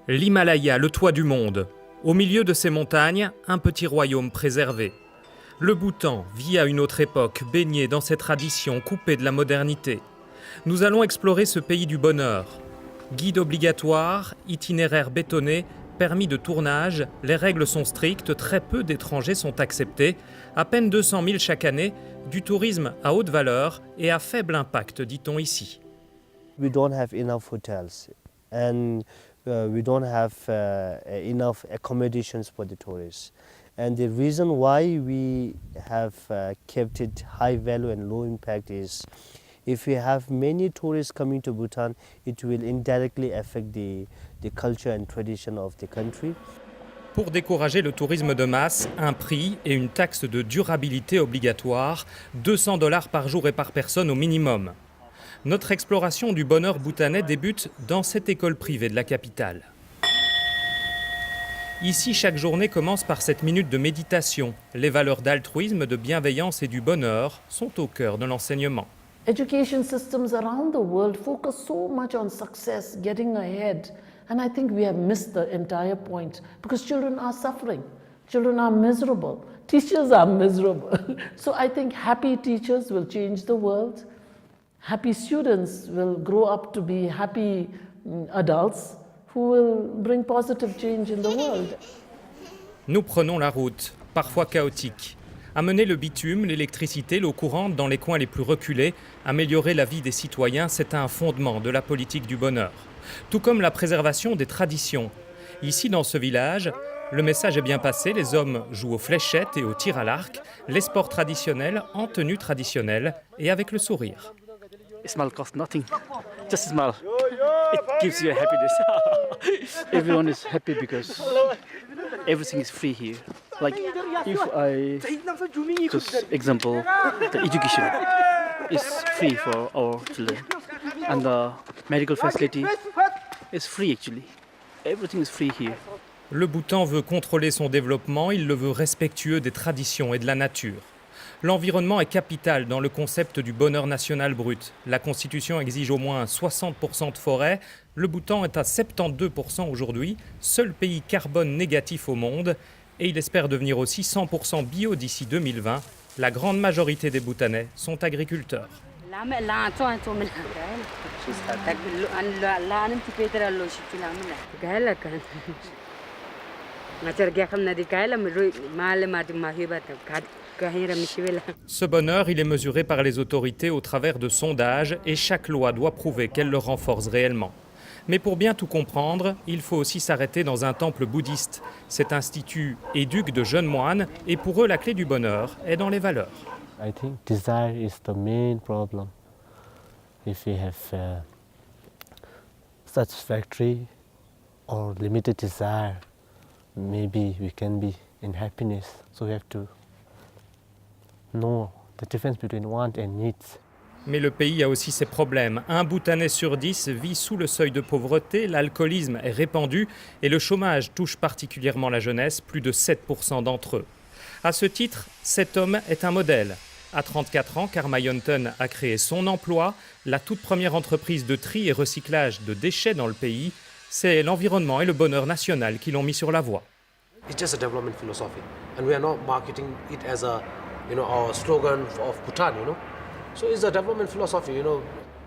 L'Himalaya, le toit du monde. Au milieu de ces montagnes, un petit royaume préservé. Le Bhoutan vit à une autre époque, baigné dans ses traditions, coupé de la modernité. Nous allons explorer ce pays du bonheur. Guide obligatoire, itinéraire bétonné, permis de tournage, les règles sont strictes, très peu d'étrangers sont acceptés, à peine 200 000 chaque année, du tourisme à haute valeur et à faible impact, dit-on ici. We don't have enough hotels and we don't have enough accommodations for the tourists. And the reason why we have kept it high value and low impact is if we have many tourists coming to Bhutan, it will indirectly affect the culture and tradition of the country. Pour décourager le tourisme de masse, un prix et une taxe de durabilité obligatoire, $200 par jour et par personne au minimum. Notre exploration du bonheur bhoutanais débute dans cette école privée de la capitale. Ici, chaque journée commence par cette minute de méditation. Les valeurs d'altruisme, de bienveillance et du bonheur sont au cœur de l'enseignement. Education systems around the world focus so much on success, getting ahead, and I think we have missed the entire point because children are suffering, children are miserable, teachers are miserable. So I think happy teachers will change the world, happy students will grow up to be happy adults who will bring positive change in the world. Nous prenons la route, parfois chaotique. Amener le bitume, l'électricité, l'eau courante dans les coins les plus reculés, améliorer la vie des citoyens, c'est un fondement de la politique du bonheur. Tout comme la préservation des traditions. Ici, dans ce village, le message est bien passé. Les hommes jouent aux fléchettes et au tir à l'arc, les sports traditionnels en tenue traditionnelle et avec le sourire. Smile costs nothing. Just smile. It gives you a happiness. Everyone is happy because everything is free here. Like if I just example, the education is free for our children, and the medical facility is free actually. Everything is free here. Le Bhoutan veut contrôler son développement, il le veut respectueux des traditions et de la nature. L'environnement est capital dans le concept du bonheur national brut. La Constitution exige au moins 60% de forêt. Le Bhoutan est à 72% aujourd'hui, seul pays carbone négatif au monde. Et il espère devenir aussi 100% bio d'ici 2020. La grande majorité des Bhoutanais sont agriculteurs. Ce bonheur, il est mesuré par les autorités au travers de sondages et chaque loi doit prouver qu'elle le renforce réellement. Mais pour bien tout comprendre, il faut aussi s'arrêter dans un temple bouddhiste. Cet institut éduque de jeunes moines et pour eux, la clé du bonheur est dans les valeurs. I think desire is the main problem. If we have satisfactory or limited desire, maybe we can be in happiness. So we have to know the difference between want and needs. Mais le pays a aussi ses problèmes. Un Bhoutanais sur 10 vit sous le seuil de pauvreté, l'alcoolisme est répandu et le chômage touche particulièrement la jeunesse, plus de 7% d'entre eux. À ce titre, cet homme est un modèle. À 34 ans, Karmayonton a créé son emploi, la toute première entreprise de tri et recyclage de déchets dans le pays. C'est l'environnement et le bonheur national qui l'ont mis sur la voie. It's just a development philosophy, and we are not marketing it as a, our slogan of Bhutan, So it's a development philosophy,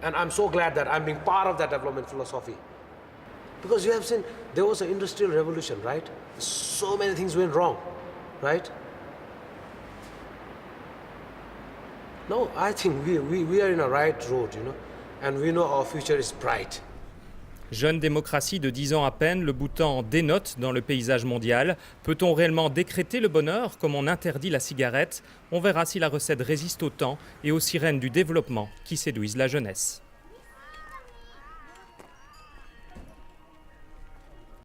and I'm so glad that I'm being part of that development philosophy. Because you have seen, there was an industrial revolution, right? So many things went wrong, right? No, I think we are in a right road, and we know our future is bright. Jeune démocratie de 10 ans à peine, le Bhoutan dénote dans le paysage mondial. Peut-on réellement décréter le bonheur comme on interdit la cigarette? On verra si la recette résiste au temps et aux sirènes du développement qui séduisent la jeunesse.